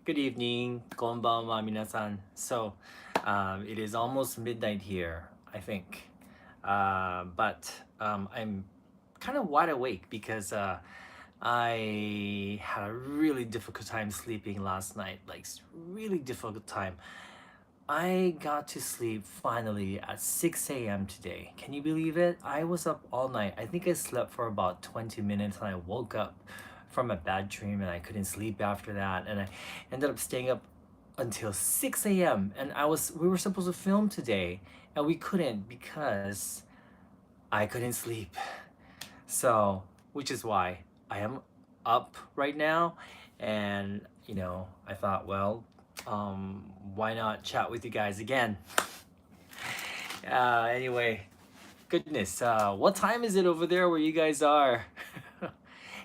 Good evening, konbanwa minasan. So, it is almost midnight here, I think. But I'm kind of wide awake because I had a really difficult time sleeping last night. Like, really difficult time. I got to sleep finally at 6 a.m. today. Can you believe it? I was up all night. I think I slept for about 20 minutes and I woke up from a bad dream and I couldn't sleep after that. And I ended up staying up until 6 a.m. And we were supposed to film today and we couldn't because I couldn't sleep. So, which is why I am up right now. And, I thought, well, why not chat with you guys again? Anyway, goodness, what time is it over there where you guys are?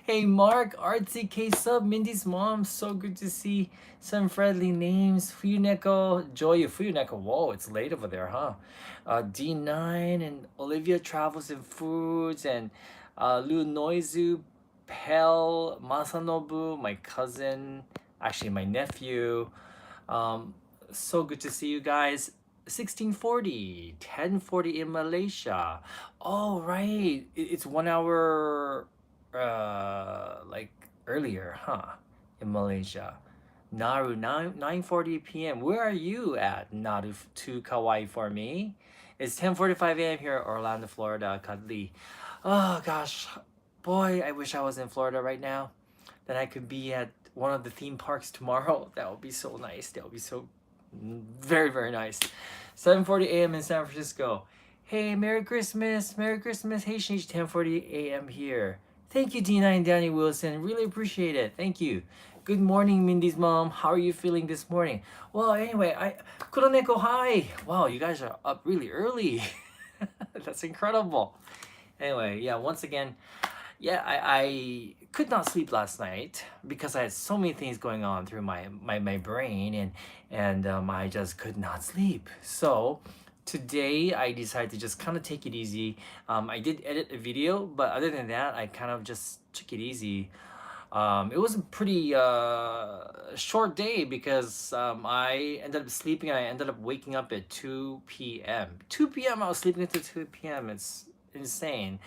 Hey, Mark, Artsy K Sub, Mindy's mom, so good to see some friendly names. Fuyuneko, Joya, Fuyuneko, whoa, it's late over there, huh? D9 and Olivia Travels and Foods and Lu Noizu, Pel, Masanobu, my cousin, actually my nephew. Um, so good to see you guys. 1640, 10:40 in Malaysia. Oh, right. It's 1 hour like earlier, huh? In Malaysia. Naru, 9:40 p.m. Where are you at, Naru, too kawaii for me? It's 10:45 a.m. here, Orlando, Florida, Cuddly. Oh gosh, boy, I wish I was in Florida right now. Then I could be at one of the theme parks tomorrow. That would be so nice. That would be so very, very nice. 7:40 a.m. in San Francisco. Hey, Merry Christmas. Merry Christmas. Hey, Shinichi, 10:40 a.m. here. Thank you, Dina and Danny Wilson. Really appreciate it. Thank you. Good morning, Mindy's mom. How are you feeling this morning? Well, anyway, Kuroneko, hi. Wow, you guys are up really early. That's incredible. Anyway, yeah, once again, yeah, I could not sleep last night because I had so many things going on through my brain and I just could not sleep. So today I decided to just kind of take it easy. I did edit a video, but other than that, I kind of just took it easy. It was a pretty short day because I ended up sleeping and I ended up waking up at 2 p.m. 2 p.m. I was sleeping until 2 p.m. It's insane.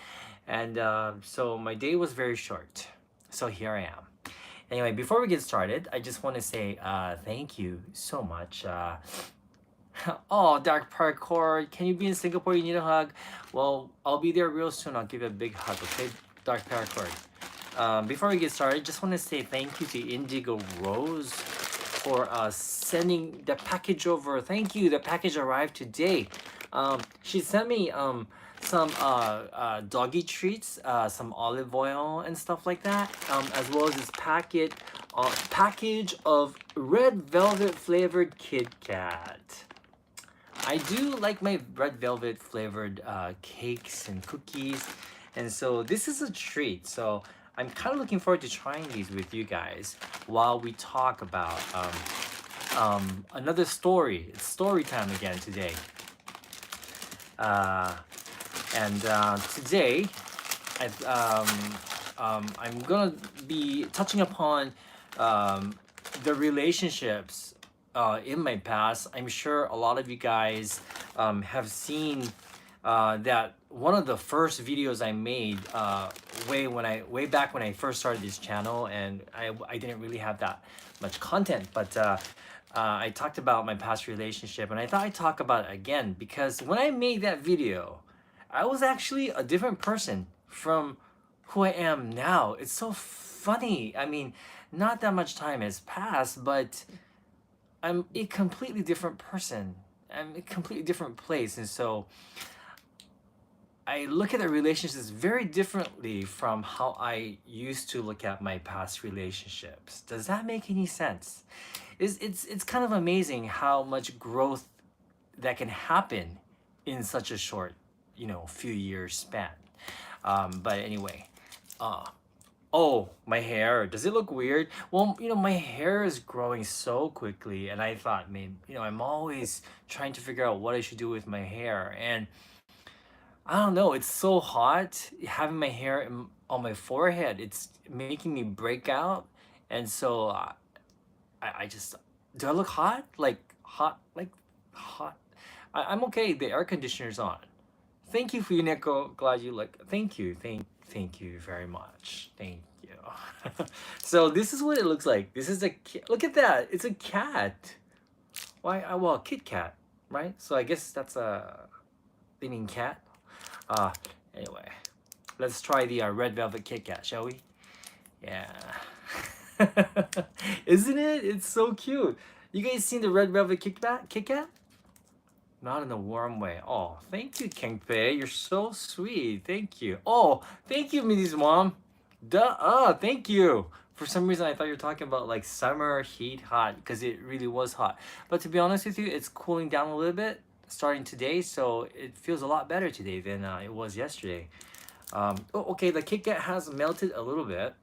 And so my day was very short. So here I am. Anyway, before we get started, I just want to say thank you so much. Oh, Dark Parkour, can you be in Singapore? You need a hug? Well, I'll be there real soon. I'll give you a big hug, okay, Dark Parkour? Before we get started, just want to say thank you to Indigo Rose for sending the package over. Thank you. The package arrived today. She sent me some doggy treats, some olive oil and stuff like that, as well as this package of red velvet flavored Kit Kat. I do like my red velvet flavored cakes and cookies, and so this is a treat. So I'm kind of looking forward to trying these with you guys while we talk about another story. It's story time again today. And today, I'm gonna be touching upon the relationships in my past. I'm sure a lot of you guys have seen that one of the first videos I made way back when I first started this channel, and I didn't really have that much content, but I talked about my past relationship, and I thought I'd talk about it again because when I made that video, I was actually a different person from who I am now. It's so funny. I mean, not that much time has passed, but I'm a completely different person. I'm a completely different place, and so I look at the relationships very differently from how I used to look at my past relationships. Does that make any sense? It's kind of amazing how much growth that can happen in such a short, few years span. But anyway, uh, oh, my hair. Does it look weird? Well, my hair is growing so quickly, and I thought, maybe, I'm always trying to figure out what I should do with my hair, and I don't know. It's so hot having my hair on my forehead. It's making me break out, and so I just, do I look hot? Like hot, like hot. I'm okay. The air conditioner's on. Thank you, Funeko. Glad you like. Thank you. Thank you very much. Thank you. So this is what it looks like. This is a look at that. It's a cat. Why? Well, Kit Kat, right? So I guess that's a they mean cat. Uh anyway, let's try the red velvet Kit Kat, shall we? Yeah. Isn't it? It's so cute. You guys seen the red velvet Kit Kat? Kit Kat? Not in a warm way. Oh, thank you, Kengpei. You're so sweet. Thank you. Oh, thank you, Minnie's mom. Duh. Thank you. For some reason, I thought you were talking about like summer heat hot because it really was hot. But to be honest with you, it's cooling down a little bit starting today, so it feels a lot better today than it was yesterday. Oh, okay, the Kit Kat has melted a little bit,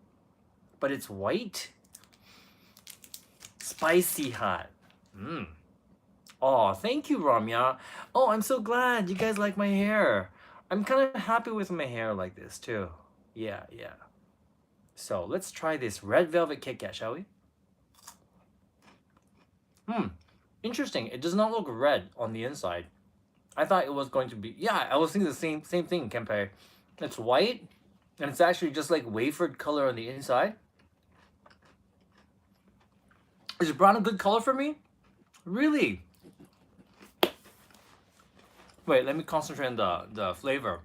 but it's white. Spicy hot. Mmm. Oh, thank you, Ramya. Oh, I'm so glad you guys like my hair. I'm kind of happy with my hair like this too. Yeah, yeah. So let's try this red velvet Kit Kat, shall we? Hmm. Interesting. It does not look red on the inside. I thought it was going to be. Yeah, I was thinking the same thing, Kempe. It's white, and it's actually just like wafered color on the inside. Is brown a good color for me? Really? Wait, let me concentrate on the flavor.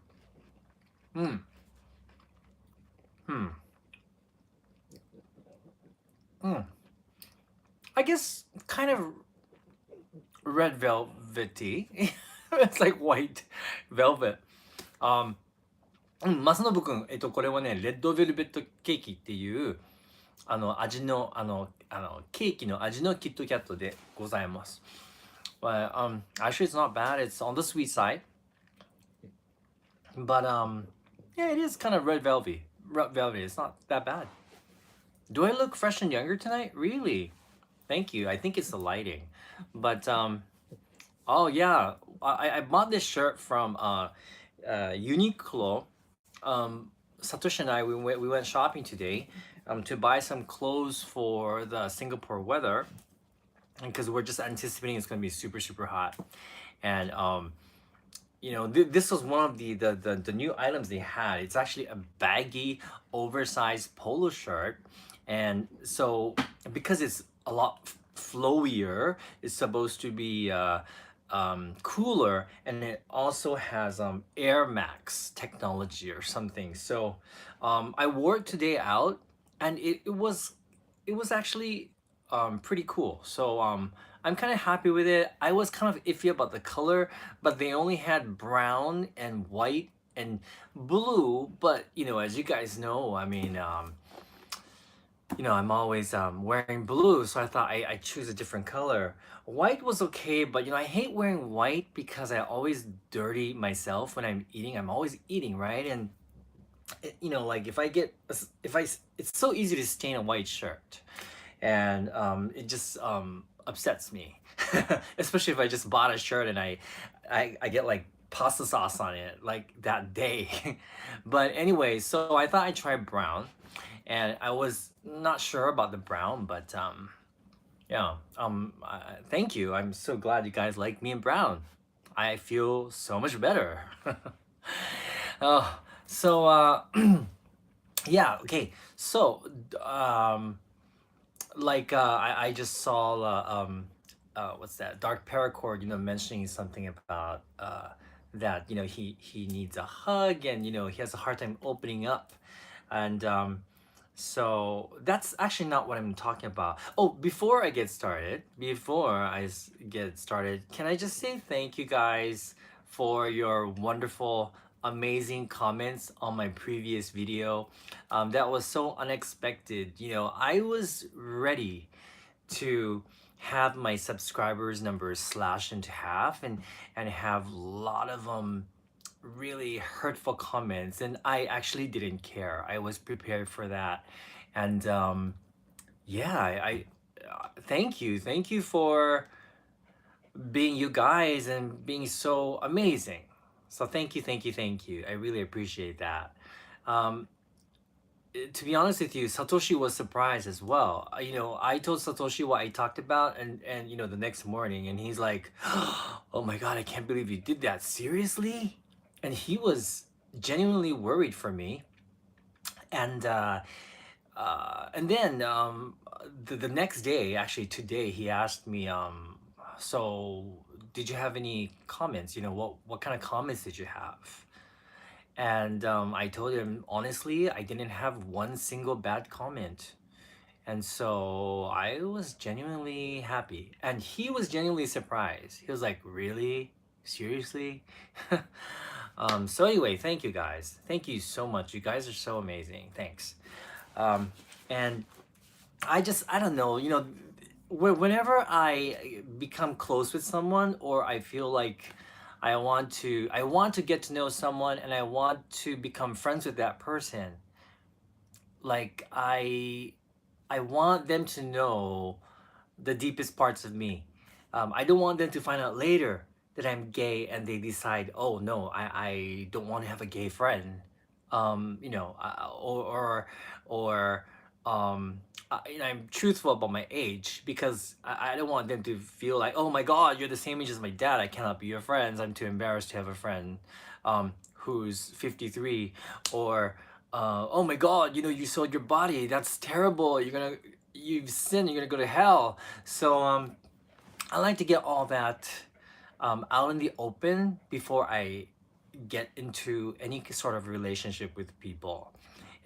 Hmm. Hmm. Hmm. I guess kind of red velvety. It's like white velvet. Um, マサノブ君、これはね、レッドベルベットケーキっていう味のケーキの味のキットキャットでございます。But actually, it's not bad. It's on the sweet side, but yeah, it is kind of red velvet. Red velvet. It's not that bad. Do I look fresh and younger tonight? Really? Thank you. I think it's the lighting, but oh yeah, I bought this shirt from Uniqlo. Satoshi and I we went shopping today to buy some clothes for the Singapore weather because we're just anticipating it's going to be super hot, and you know, this was one of the new items they had. It's actually a baggy, oversized polo shirt, and so because it's a lot flowier, it's supposed to be cooler, and it also has Air Max technology or something. So I wore it today out, and it was actually pretty cool. So I'm kind of happy with it. I was kind of iffy about the color, but they only had brown and white and blue. But you know, as you guys know, I mean, you know, I'm always wearing blue, so I thought I choose a different color. White was okay, but you know, I hate wearing white because I always dirty myself when I'm eating. I'm always eating, right? And you know, like if I, it's so easy to stain a white shirt, and it just upsets me, especially if I just bought a shirt and I get like pasta sauce on it like that day. But anyway, so I thought I'd try brown, and I was not sure about the brown, but yeah, thank you. I'm so glad you guys like me in brown. I feel so much better. Oh, so yeah, okay. So like I just saw what's that dark paracord, you know, mentioning something about that, you know, he needs a hug, and you know, he has a hard time opening up, and so that's actually not what I'm talking about. Oh, before I get started, can I just say thank you guys for your wonderful, amazing comments on my previous video. That was so unexpected. You know, I was ready to have my subscribers numbers slashed into half, and have a lot of really hurtful comments, and I actually didn't care. I was prepared for that, and yeah, thank you for being you guys and being so amazing. So thank you. I really appreciate that. um to be honest with you, Satoshi was surprised as well. You know, I told Satoshi what I talked about, and you know, the next morning, and he's like, "Oh my god, I can't believe you did that. Seriously?" And he was genuinely worried for me. And and then the next day, actually today, he asked me, "So, did you have any comments? You know, what kind of comments did you have?" And I told him honestly, I didn't have one single bad comment. And so I was genuinely happy. And he was genuinely surprised. He was like, really? Seriously? So, anyway, thank you guys. Thank you so much. You guys are so amazing. Thanks. Um, and I don't know, you know, whenever I become close with someone, or I feel like I want to get to know someone and I want to become friends with that person, like I want them to know the deepest parts of me. I don't want them to find out later that I'm gay and they decide, oh no, I don't want to have a gay friend. You know, or you know, I'm truthful about my age because I don't want them to feel like, oh my God, you're the same age as my dad. I cannot be your friends. I'm too embarrassed to have a friend who's 53, or oh my God, you know, you sold your body. That's terrible. You've sinned. You're gonna go to hell. So I like to get all that out in the open before I get into any sort of relationship with people.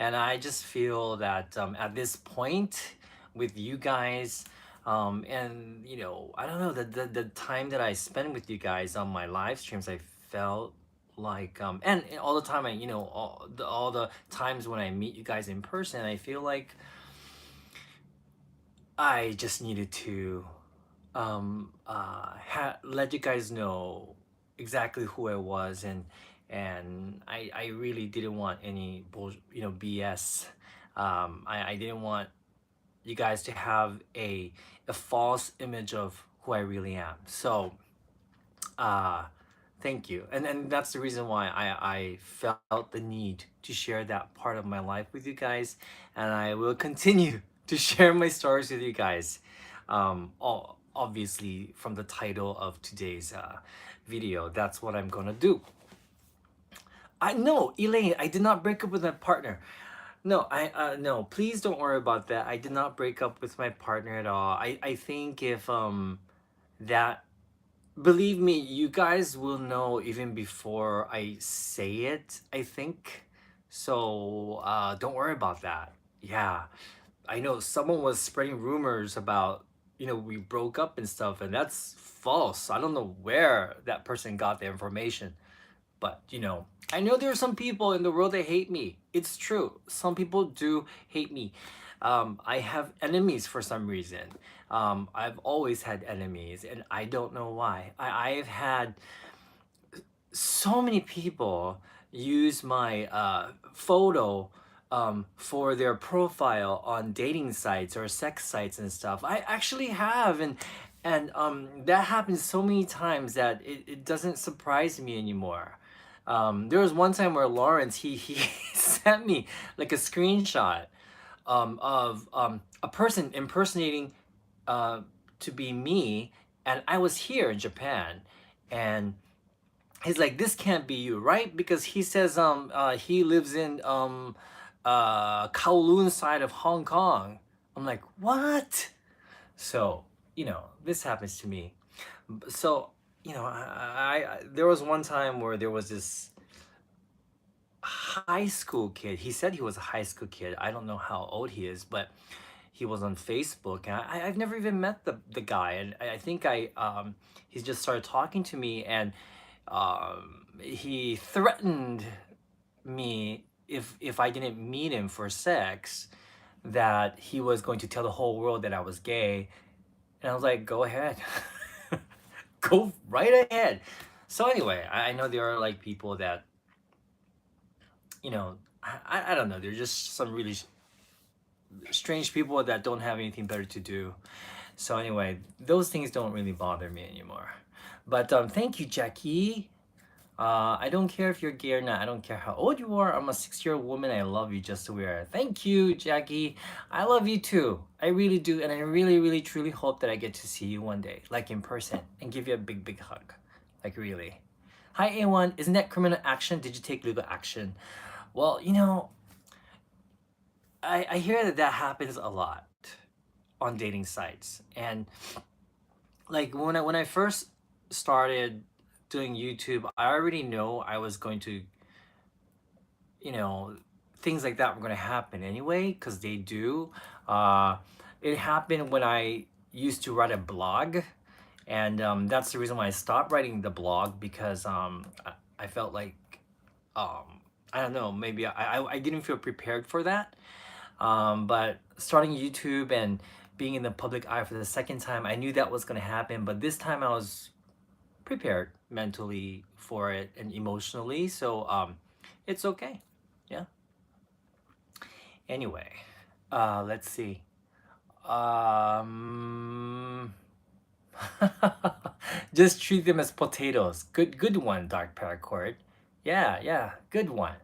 And I just feel that at this point with you guys, and you know, I don't know, the time that I spend with you guys on my live streams, I felt like and all the time, I you know, all the times when I meet you guys in person, I feel like I just needed to let you guys know exactly who I was, and I really didn't want any you know, BS. I didn't want you guys to have a false image of who I really am. So uh thank you. And that's the reason why I felt the need to share that part of my life with you guys, and I will continue to share my stories with you guys. All obviously from the title of today's video, that's what I'm gonna do. I no, Elaine, I did not break up with my partner. No, no, please don't worry about that. I did not break up with my partner at all. I think if that, believe me, you guys will know even before I say it, I think. So don't worry about that. Yeah. I know someone was spreading rumors about, you know, we broke up and stuff, and that's false. I don't know where that person got the information. But, you know, I know there are some people in the world that hate me. It's true. Some people do hate me. I have enemies for some reason. I've always had enemies, and I don't know why. I've had so many people use my photo for their profile on dating sites or sex sites and stuff. I actually have, and that happens so many times that it doesn't surprise me anymore. There was one time where Lawrence he sent me like a screenshot of a person impersonating uh, to be me, and I was here in Japan, and he's like, this can't be you, right? Because he says he lives in Kowloon side of Hong Kong. I'm like, what? So, you know, this happens to me. So, you know, there was one time where there was this high school kid. He said he was a high school kid. I don't know how old he is, but he was on Facebook, and I've never even met the guy, and I think he just started talking to me, and he threatened me if I didn't meet him for sex, that he was going to tell the whole world that I was gay, and I was like, go ahead, go right ahead. So anyway, I know there are like people that, you know, I don't know, they're just some really strange people that don't have anything better to do. So anyway, those things don't really bother me anymore. But thank you, Jackie. I don't care if you're gay or not. I don't care how old you are. I'm a 6-year-old woman. I love you just the way you are. Thank you, Jackie. I love you too. I really do. And I really, really, truly hope that I get to see you one day, like in person, and give you a big, big hug. Like, really. Hi, A1. Isn't that criminal action? Did you take legal action? Well, I hear that that happens a lot on dating sites. And like when I first started doing YouTube, I already know I was going to, you know, things like that were going to happen anyway because they do. Uh, it happened when I used to write a blog, and that's the reason why I stopped writing the blog because I felt like um, I don't know, maybe I didn't feel prepared for that. But starting YouTube and being in the public eye for the second time, I knew that was going to happen, but this time I was prepared mentally for it and emotionally, so it's okay. Yeah. Anyway, let's see. Um, just treat them as potatoes. Good one, Dark Paracord. Yeah, yeah, good one.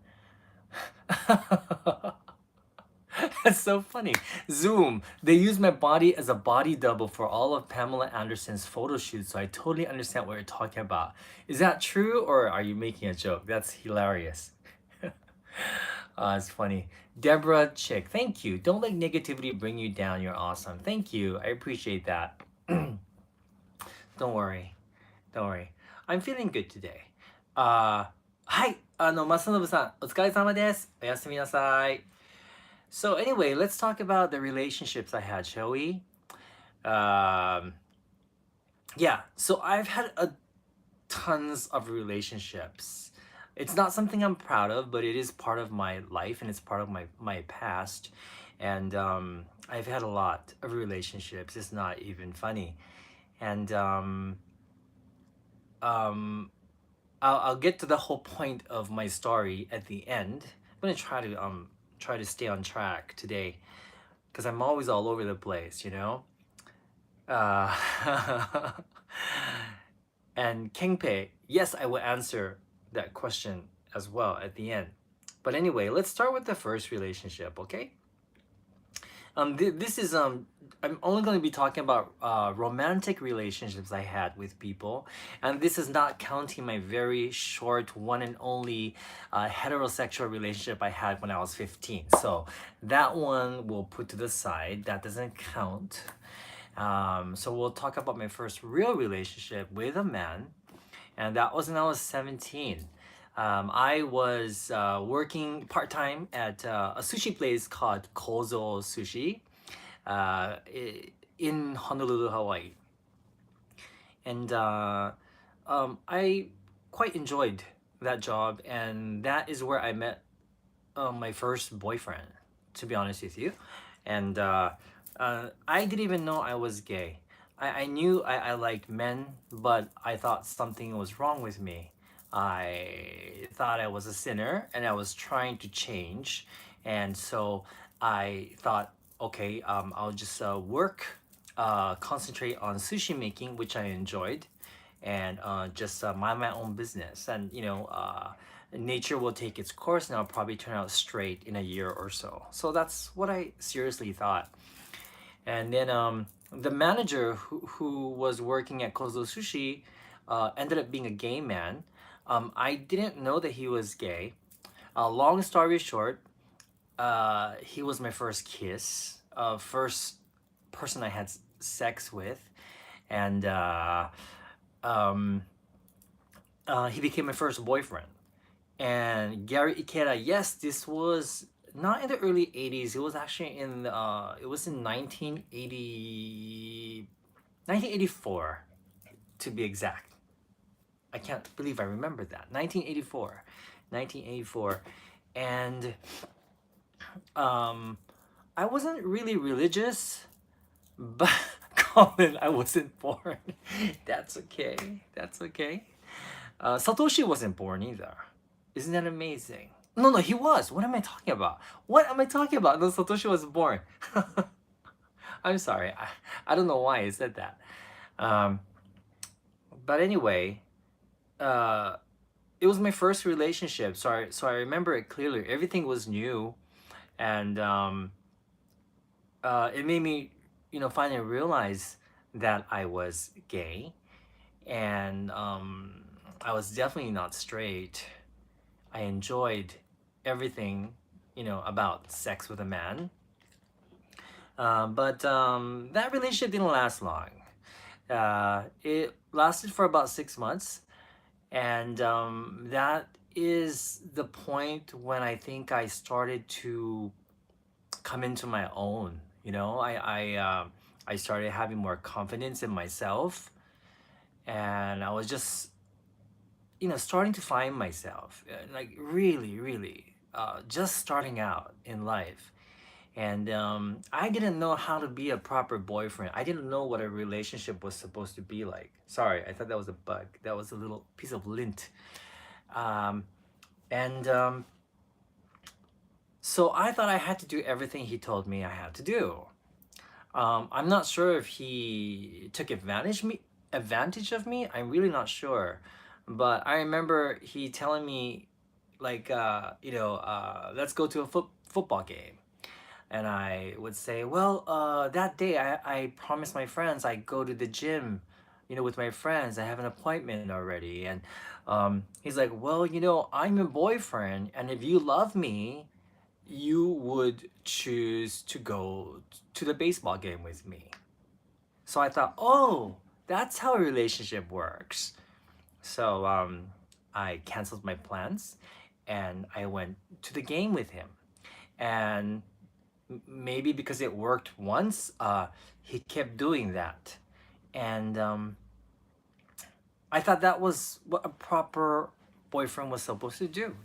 That's so funny. Zoom. They use my body as a body double for all of Pamela Anderson's photo shoots, so I totally understand what you're talking about. Is that true, or are you making a joke? That's hilarious. It's funny. Deborah Chick, thank you. Don't let negativity bring you down. You're awesome. Thank you. I appreciate that. Don't worry. Don't worry. I'm feeling good today. はい。正信さん、お疲れ様です。おやすみなさい。So anyway, let's talk about the relationships I had, shall we? Um, yeah, so I've had tons of relationships. It's not something I'm proud of, but it is part of my life and it's part of my past. And I've had a lot of relationships. It's not even funny. And um, I'll get to the whole point of my story at the end. I'm gonna try to stay on track today because I'm always all over the place, you know. Uh, and Kengpei, yes, I will answer that question as well at the end. But anyway, let's start with the first relationship, okay? This is I'm only going to be talking about romantic relationships I had with people, and this is not counting my very short one and only heterosexual relationship I had when I was 15. So that one we'll put to the side. That doesn't count. So we'll talk about my first real relationship with a man, and that was when I was 17. I was working part time at a sushi place called Kozo Sushi uh, in Honolulu, Hawaii. And I quite enjoyed that job, and that is where I met my first boyfriend, to be honest with you. And I didn't even know I was gay. I knew I liked men, but I thought something was wrong with me. I thought I was a sinner and I was trying to change. And so I thought, okay, I'll just work, concentrate on sushi making, which I enjoyed, and just mind my own business. And, nature will take its course and I'll probably turn out straight in a year or so. So that's what I seriously thought. And then the manager who was working at Kozo Sushi ended up being a gay man. I didn't know that he was gay. Long story short, he was my first kiss, first person I had sex with, and um, he became my first boyfriend. And Gary Ikeda, yes, this was not in the early 80s. It was actually it was in 1984 to be exact. I can't believe I remember that. 1984. 1984. And I wasn't really religious, but Colin, I wasn't born. That's okay. That's okay. Satoshi wasn't born either. Isn't that amazing? No, no, he was. What am I talking about? What am I talking about? No, Satoshi was born. I'm sorry. I don't know why I said that. Um, but anyway, uh, it was my first relationship, so I remember it clearly. Everything was new, and it made me, finally realize that I was gay, and I was definitely not straight. I enjoyed everything, about sex with a man. But that relationship didn't last long. It lasted for about 6 months, and that is the point when I think I started to come into my own. I started having more confidence in myself, and I was just starting to find myself, like really, really, just starting out in life. And I didn't know how to be a proper boyfriend. I didn't know what a relationship was supposed to be like. Sorry, I thought that was a bug. That was a little piece of lint. Um, and So I thought I had to do everything he told me I had to do. I'm not sure if he took advantage of me. I'm really not sure. But I remember he telling me, like, let's go to a football game. And I would say, well, that day I promised my friends I go to the gym, with my friends. I have an appointment already. And he's like, well, I'm your boyfriend. And if you love me, you would choose to go to the baseball game with me. So I thought, oh, that's how a relationship works. So I canceled my plans and I went to the game with him. And maybe because it worked once, he kept doing that. And I thought that was what a proper boyfriend was supposed to do.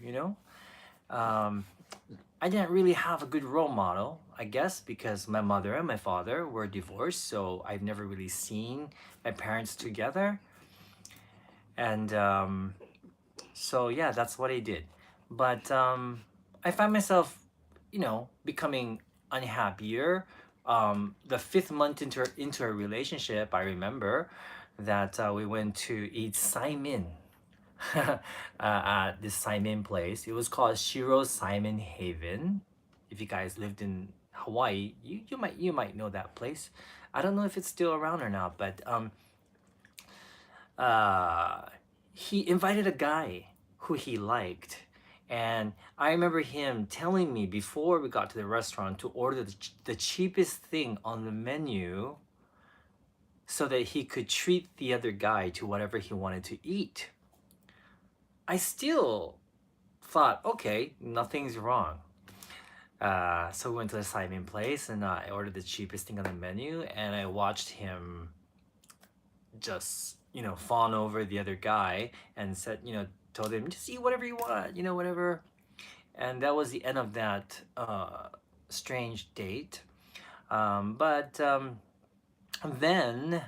Um, I didn't really have a good role model, I guess, because my mother and my father were divorced, so I've never really seen my parents together. And so, yeah, that's what I did. But I found myself, becoming unhappier. The fifth month into a relationship, I remember that we went to eat Simon at this Simon place. It was called Shiro Simon Haven. If you guys lived in Hawaii, you might know that place. I don't know if it's still around or not, but uh, he invited a guy who he liked. And I remember him telling me before we got to the restaurant to order the cheapest thing on the menu so that he could treat the other guy to whatever he wanted to eat. I still thought, okay, nothing's wrong. So we went to the Simon place and I ordered the cheapest thing on the menu and I watched him just, fawn over the other guy and said, told him, just eat whatever you want, whatever. And that was the end of that strange date. But then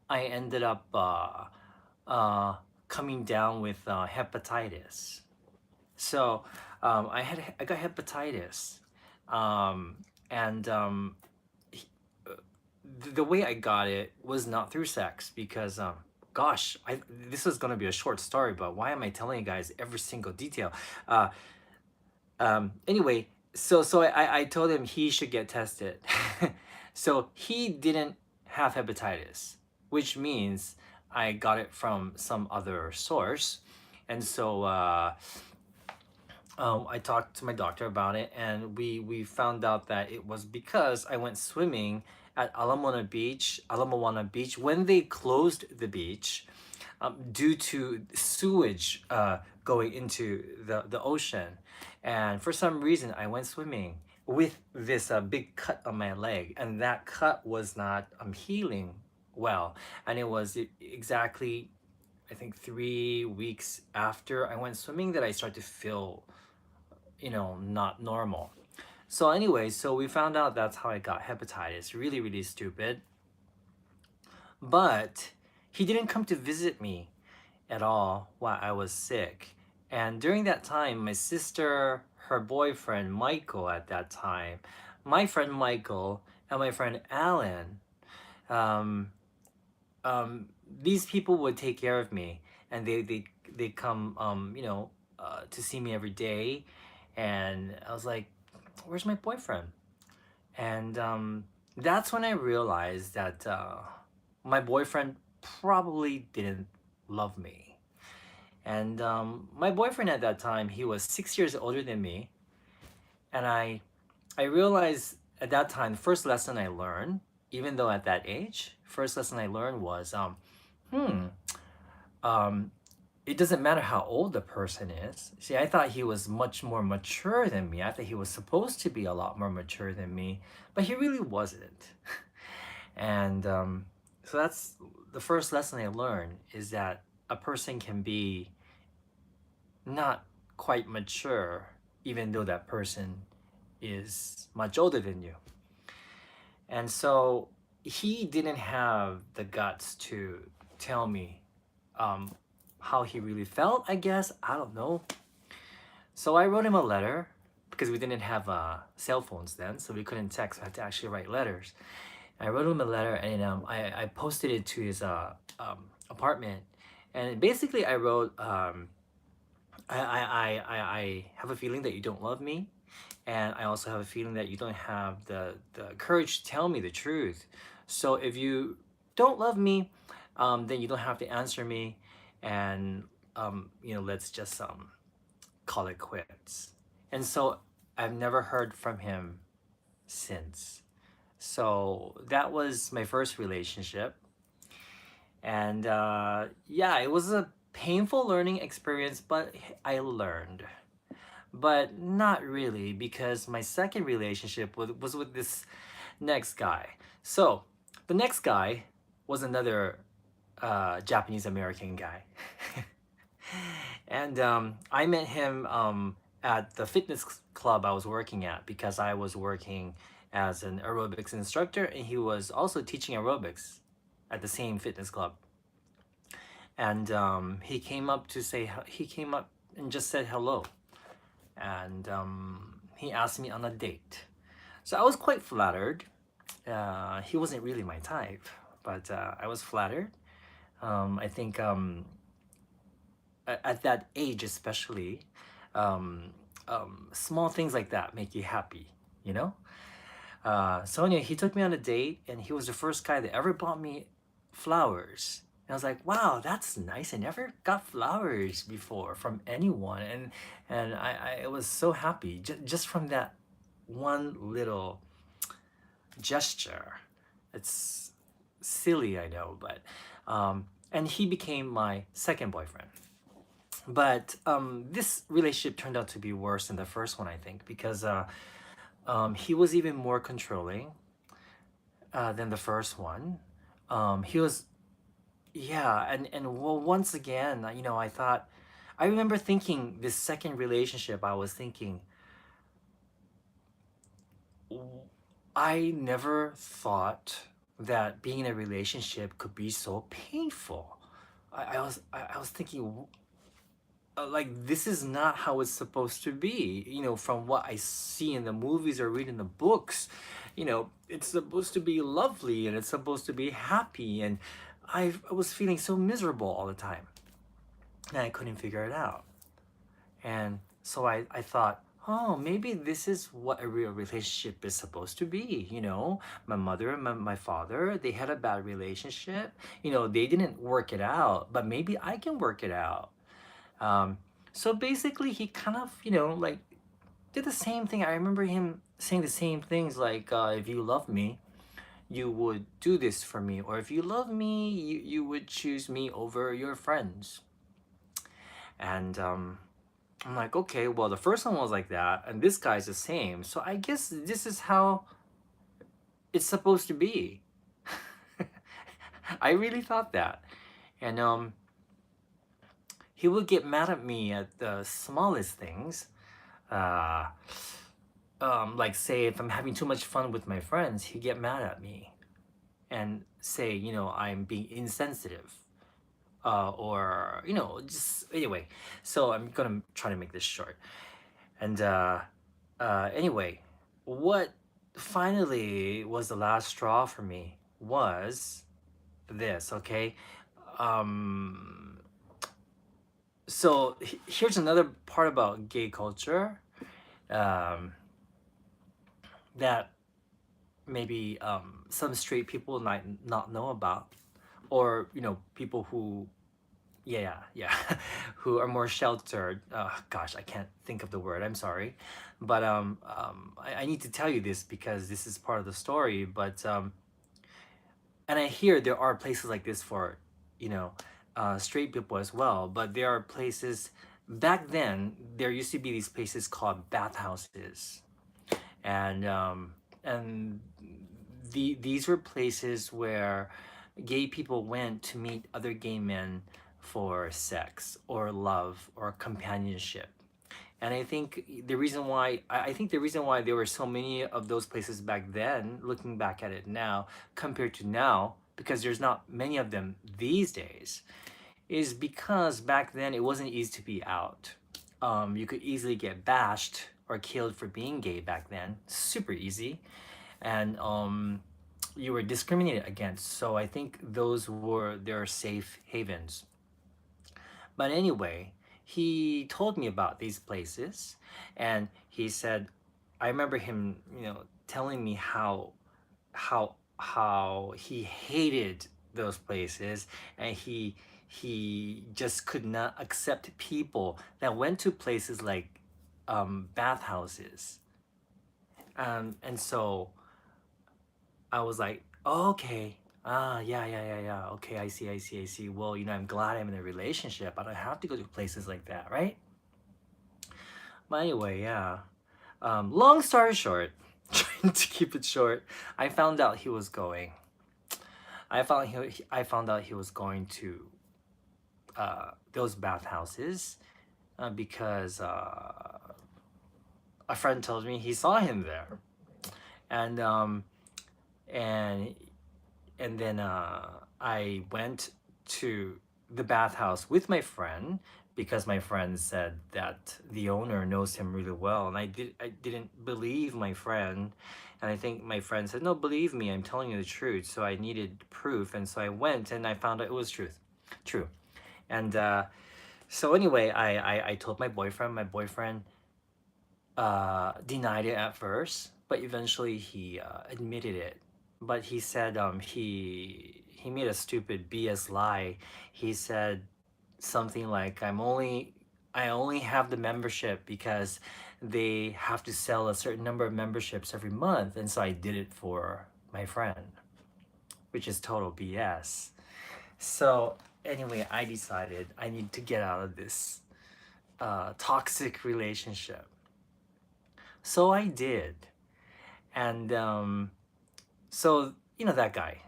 I ended up coming down with hepatitis. So I got hepatitis, um, and the way I got it was not through sex because gosh, this is gonna be a short story, but why am I telling you guys every single detail? Uh, anyway, so I told him he should get tested. So he didn't have hepatitis, which means I got it from some other source, and so. I talked to my doctor about it, and we found out that it was because I went swimming at Ala Moana Beach, when they closed the beach due to sewage going into the ocean. And for some reason, I went swimming with this big cut on my leg, and that cut was not healing well. And it was exactly, I think, 3 weeks after I went swimming that I started to feel not normal. So anyway, so we found out that's how I got hepatitis. Really, really stupid. But he didn't come to visit me at all while I was sick. And during that time, my sister, her boyfriend Michael at that time, my friend Michael, and my friend Alan, um, these people would take care of me, and they come to see me every day, and I was like, where's my boyfriend? And that's when I realized that my boyfriend probably didn't love me. And my boyfriend at that time, he was 6 years older than me, and I realized at that time the first lesson I learned, even though at that age, first lesson I learned was hmm um, it doesn't matter how old the person is. See, I thought he was much more mature than me. I thought he was supposed to be a lot more mature than me, but he really wasn't. And so that's the first lesson I learned, is that a person can be not quite mature even though that person is much older than you. And so he didn't have the guts to tell me um, how he really felt, I guess. I don't know. So I wrote him a letter because we didn't have cell phones then, so we couldn't text. We had to actually write letters. I wrote him a letter, and I posted it to his apartment. And basically, I wrote, I have a feeling that you don't love me. And I also have a feeling that you don't have the courage to tell me the truth. So if you don't love me, then you don't have to answer me. And, let's just call it quits. And so I've never heard from him since. So that was my first relationship. And yeah, it was a painful learning experience, but I learned. But not really, because my second relationship was with this next guy. So the next guy was another Japanese American guy. And I met him at the fitness club I was working at, because I was working as an aerobics instructor, and he was also teaching aerobics at the same fitness club. And he came up and just said hello, and he asked me on a date. So I was quite flattered. He wasn't really my type, but I was flattered. I think at that age, especially, um, small things like that make you happy, you know? So anyway, he took me on a date, and he was the first guy that ever bought me flowers. And I was like, wow, that's nice. I never got flowers before from anyone. And I was so happy just from that one little gesture. It's silly, I know, but and he became my second boyfriend. But this relationship turned out to be worse than the first one, I think, because he was even more controlling than the first one. He was, yeah, and well, once again, I thought, I remember thinking this second relationship, I was thinking, I never thought that being in a relationship could be so painful. I was thinking, like, this is not how it's supposed to be. From what I see in the movies or read in the books, it's supposed to be lovely and it's supposed to be happy, and I was feeling so miserable all the time, and I couldn't figure it out. And so I thought, oh, maybe this is what a real relationship is supposed to be. My mother and my father, they had a bad relationship. They didn't work it out, but maybe I can work it out. Um, so basically, he kind of, like, did the same thing. I remember him saying the same things, like, if you love me, you would do this for me. Or if you love me, you would choose me over your friends. And I'm like, okay, well, the first one was like that, and this guy's the same. So I guess this is how it's supposed to be. I really thought that. And he would get mad at me at the smallest things. Uh, like, say, if I'm having too much fun with my friends, he'd get mad at me and say, I'm being insensitive. Or, just anyway. So I'm gonna try to make this short. And anyway, what finally was the last straw for me was this, okay? Um, So here's another part about gay culture, um, that maybe some straight people might not know about, or people who, yeah, who are more sheltered. Gosh, I can't think of the word. I'm sorry, but I need to tell you this because this is part of the story. But and I hear there are places like this for, you know, straight people as well. But there are places back then. There used to be these places called bathhouses, and and these were places where gay people went to meet other gay men for sex or love or companionship. And I think the reason why there were so many of those places back then, looking back at it now compared to now, because there's not many of them these days, is because back then it wasn't easy to be out. You could easily get bashed or killed for being gay back then, super easy, and you were discriminated against. So I think those were their safe havens. But anyway, he told me about these places, and he said, I remember him, telling me how he hated those places, and he just could not accept people that went to places like bathhouses. And so I was like, oh, okay. Ah, yeah. Okay, I see. Well, I'm glad I'm in a relationship. I don't have to go to places like that, right? But anyway, yeah. Long story short, trying to keep it short, I found out he was going. I found out he was going to those bathhouses because a friend told me he saw him there, and and and then I went to the bathhouse with my friend because my friend said that the owner knows him really well, and I didn't believe my friend, and I think my friend said, no, believe me, I'm telling you the truth. So I needed proof, and so I went and I found out it was true. And so anyway, I told my boyfriend. My boyfriend denied it at first, but eventually he admitted it. But he said he made a stupid BS lie. He said something like, I only have the membership because they have to sell a certain number of memberships every month, and so I did it for my friend, which is total BS. So anyway, I decided I need to get out of this toxic relationship. So I did. And so, that guy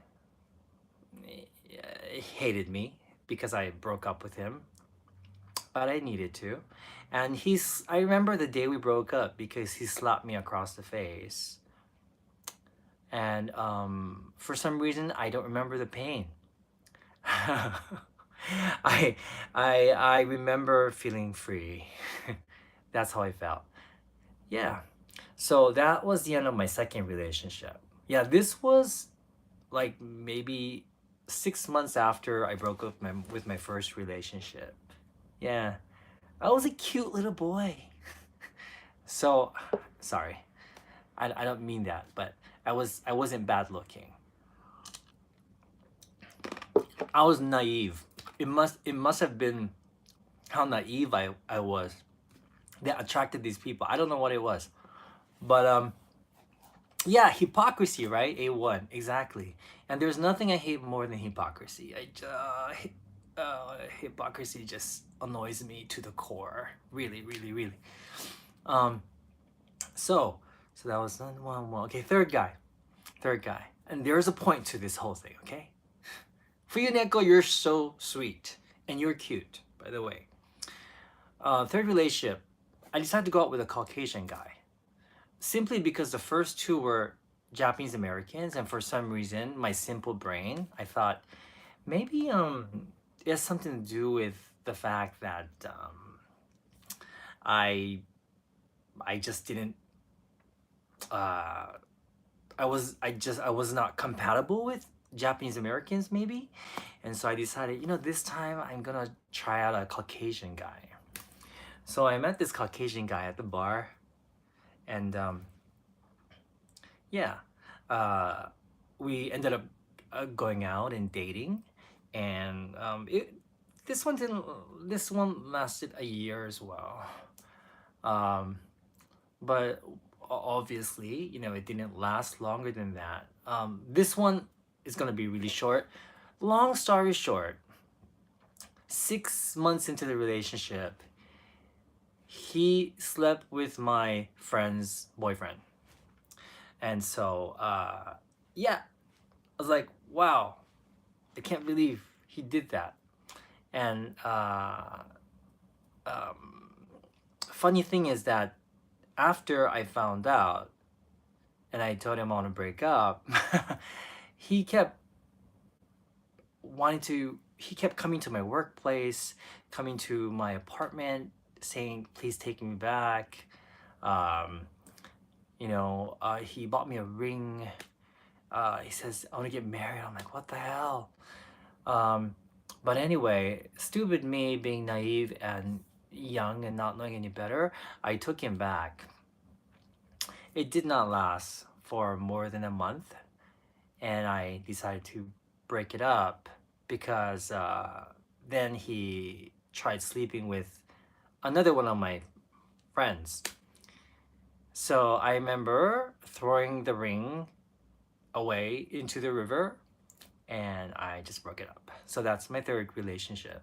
hated me because I broke up with him, but I needed to. And I remember the day we broke up because he slapped me across the face. And for some reason, I don't remember the pain. I, I remember feeling free. That's how I felt. Yeah. So that was the end of my second relationship. Yeah, this was like maybe 6 months after I broke up with my first relationship. Yeah, I was a cute little boy. So, sorry, I don't mean that, but I wasn't bad looking. I was naive. It must have been how naive I was that attracted these people. I don't know what it was, but yeah, hypocrisy, right? A1, exactly. And there's nothing I hate more than hypocrisy. Hypocrisy just annoys me to the core. Really, really, really. Um, so, so that was one. Okay, third guy. And there's a point to this whole thing, okay? For you, Neko, you're so sweet. And you're cute, by the way. Third relationship, I decided to go out with a Caucasian guy. Simply because the first two were Japanese Americans, and for some reason, my simple brain, I thought maybe it has something to do with the fact that I I just didn't I was not compatible with Japanese Americans maybe. And so I decided, this time I'm gonna try out a Caucasian guy. So I met this Caucasian guy at the bar, and yeah, uh, we ended up going out and dating, and this one didn't. This one lasted a year as well. Um, but obviously, it didn't last longer than that. This one is gonna be really short. Long story short, 6 months into the relationship, he slept with my friend's boyfriend. And so, yeah, I was like, wow, I can't believe he did that. And um, funny thing is that after I found out and I told him I want to break up, he kept he kept coming to my workplace, coming to my apartment, saying, please take me back. Um, he bought me a ring. He says, I want to get married. I'm like, what the hell? Um, but anyway, stupid me being naive and young and not knowing any better, I took him back. It did not last for more than a month, and I decided to break it up because then he tried sleeping with another one of my friends. So I remember throwing the ring away into the river, and I just broke it up. So that's my third relationship.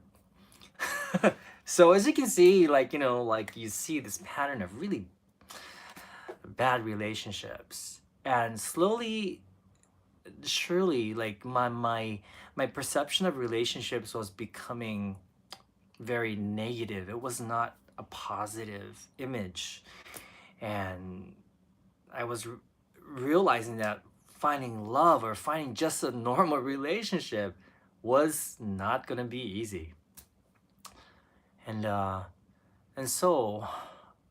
So as you can see, like you see this pattern of really bad relationships, and slowly, surely, like my perception of relationships was becoming very negative. It was not a positive image, and I was realizing that finding love or finding just a normal relationship was not gonna be easy. And so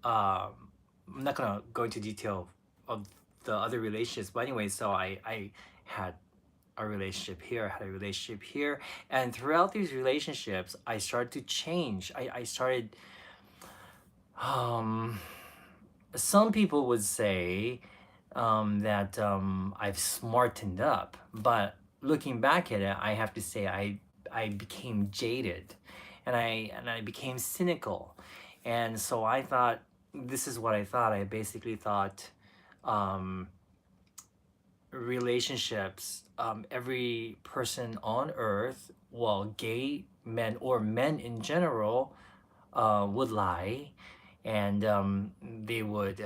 I'm not gonna go into detail of the other relationships, but anyway, so I had a relationship here, I had a relationship here, and throughout these relationships, I started to change. I started. Um, some people would say that I've smartened up, but looking back at it, I have to say I became jaded, and I became cynical, and so I thought, this is what I thought. I basically thought um, relationships, every person on earth, well, gay men or men in general, would lie, and they would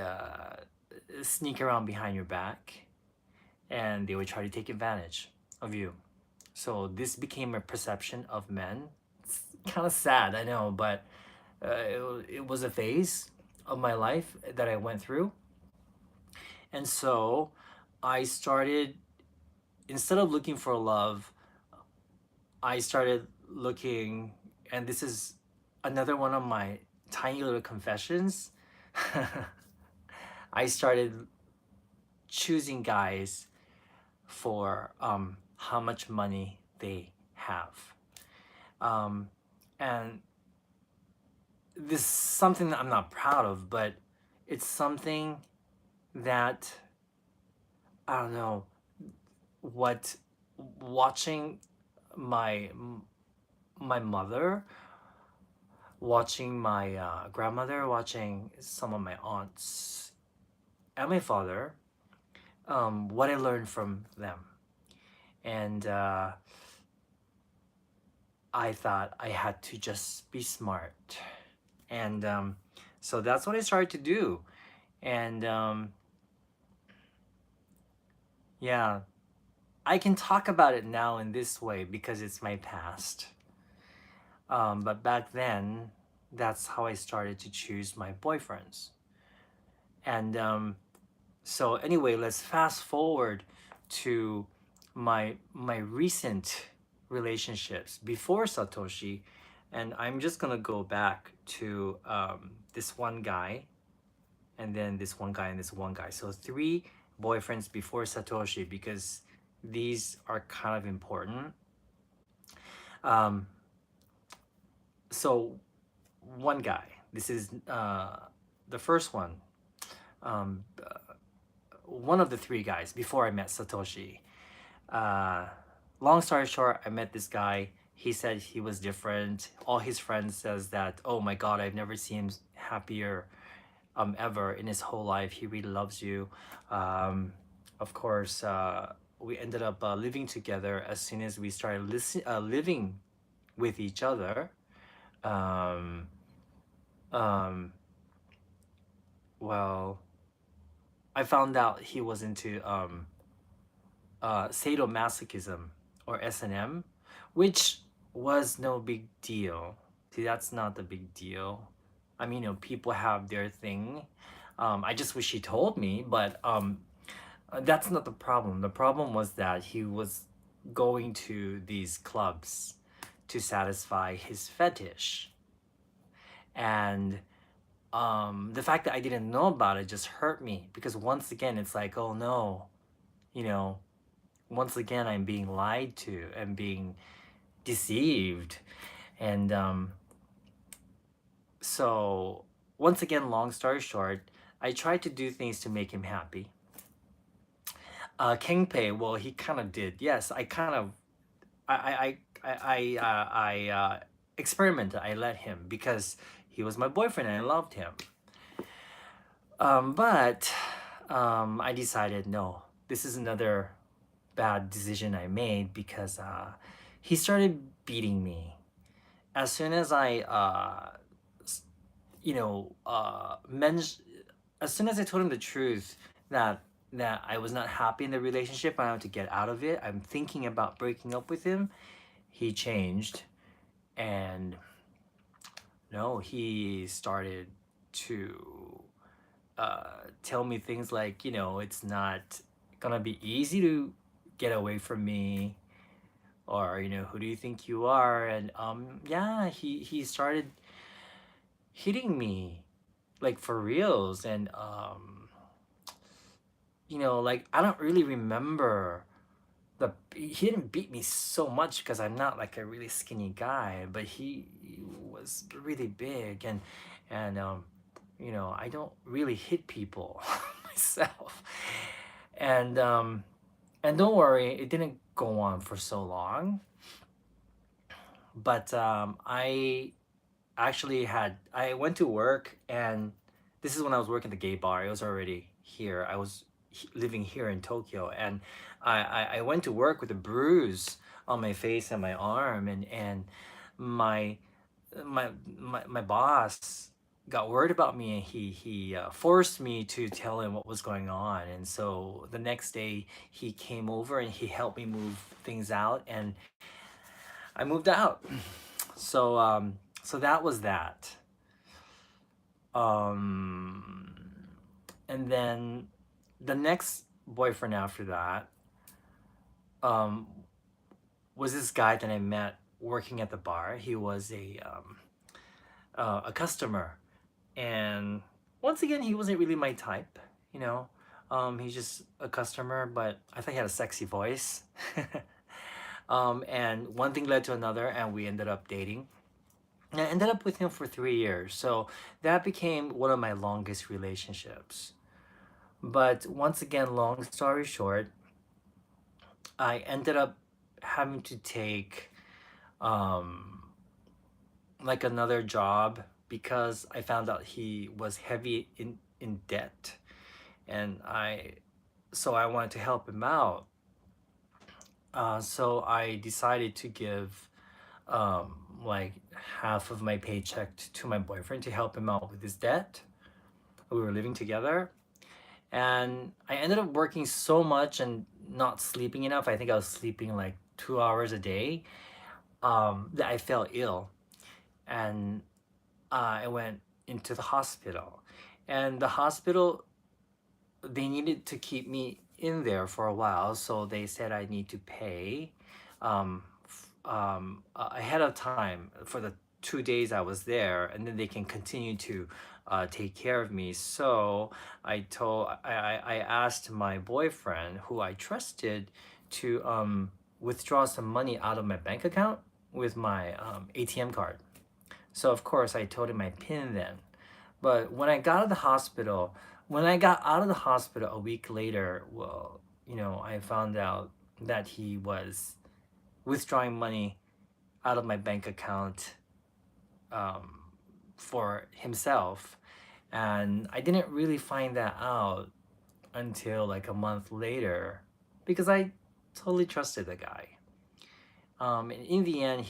sneak around behind your back, and they would try to take advantage of you. So this became a perception of men. It's kind of sad, I know, but it was a phase of my life that I went through. And so I started, instead of looking for love, I started looking, and this is another one of my tiny little confessions. I started choosing guys for how much money they have. Um, and this is something that I'm not proud of, but it's something that, I don't know, what watching my my mother, watching my grandmother, watching some of my aunts and my father, what I learned from them. And I thought I had to just be smart. And so that's what I started to do. And yeah, I can talk about it now in this way because it's my past. But back then, that's how I started to choose my boyfriends. And so anyway, let's fast forward to my recent relationships before Satoshi, and I'm just gonna go back to this one guy, and then this one guy and this one guy. So three boyfriends before Satoshi, because these are kind of important. Um, so one guy, this is the first one, um, one of the three guys before I met Satoshi. Uh, Long story short, I met this guy. He said he was different. All his friends says that, oh my God, I've never seen him happier ever in his whole life. He really loves you. Um, of course, we ended up living together as soon as we started living with each other. Um, um, well, I found out he was into sadomasochism or S&M, which was no big deal. See, that's not the big deal. I mean, people have their thing. I just wish he told me, but that's not the problem. The problem was that he was going to these clubs to satisfy his fetish. And the fact that I didn't know about it just hurt me because once again, it's like, oh no, you know, once again, I'm being lied to and being deceived. And so, once again, long story short, I tried to do things to make him happy. Kingpei, well, he kind of did. Yes, I kind of, I experimented. I let him because he was my boyfriend and I loved him. But I decided no, this is another bad decision I made because he started beating me as soon as I you know, as soon as I told him the truth that I was not happy in the relationship, I wanted to get out of it. I'm thinking about breaking up with him. He changed, and no, he started to tell me things like, it's not gonna be easy to get away from me, or who do you think you are? And yeah, he started hitting me like for reals. And like I don't really remember he didn't beat me so much because I'm not like a really skinny guy, but he was really big. And I don't really hit people myself. And um and don't worry, it didn't go on for so long. But I went to work, and this is when I was working at the gay bar. It was already here. I was living here in Tokyo, and I went to work with a bruise on my face and my arm, and my my boss got worried about me, and he forced me to tell him what was going on. And so the next day he came over and he helped me move things out, and I moved out. So that was that. Um, and then the next boyfriend after that um, was this guy that I met working at the bar. He was a customer, and once again, he wasn't really my type. You know, he's just a customer, but I thought he had a sexy voice. And one thing led to another, and we ended up dating. And I ended up with him for 3 years. So that became one of my longest relationships. But once again, long story short, I ended up having to take um, like another job because I found out he was heavy in debt. And I wanted to help him out. So I decided to give like half of my paycheck to my boyfriend to help him out with his debt. We were living together, and I ended up working so much and not sleeping enough. I think I was sleeping like 2 hours a day, that I fell ill, and I went into the hospital. And the hospital, they needed to keep me in there for a while, so they said I need to pay ahead of time for the 2 days I was there, and then they can continue to take care of me. So I asked my boyfriend, who I trusted, to withdraw some money out of my bank account with my ATM card. So of course I told him my PIN then. But when I got out of the hospital, when I got out of the hospital a week later, well, I found out that he was withdrawing money out of my bank account um, for himself. And I didn't really find that out until like a month later because I totally trusted the guy. And in the end,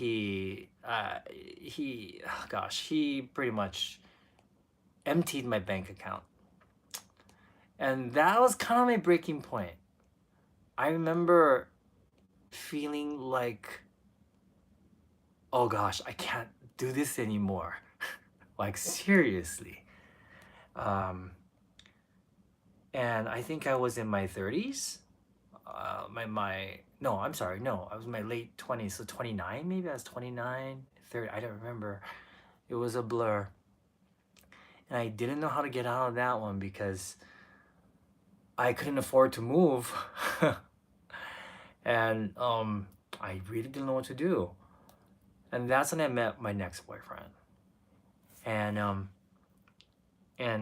oh gosh, he pretty much emptied my bank account. And that was kind of my breaking point. I remember feeling like, oh gosh, I can't do this anymore. Like, seriously. Um, and I think I was in my 30s. No, I'm sorry, no, I was in my late 20s, so 29 maybe. I was 29, 30, I don't remember. It was a blur. And I didn't know how to get out of that one because I couldn't afford to move. And I really didn't know what to do. And that's when I met my next boyfriend. And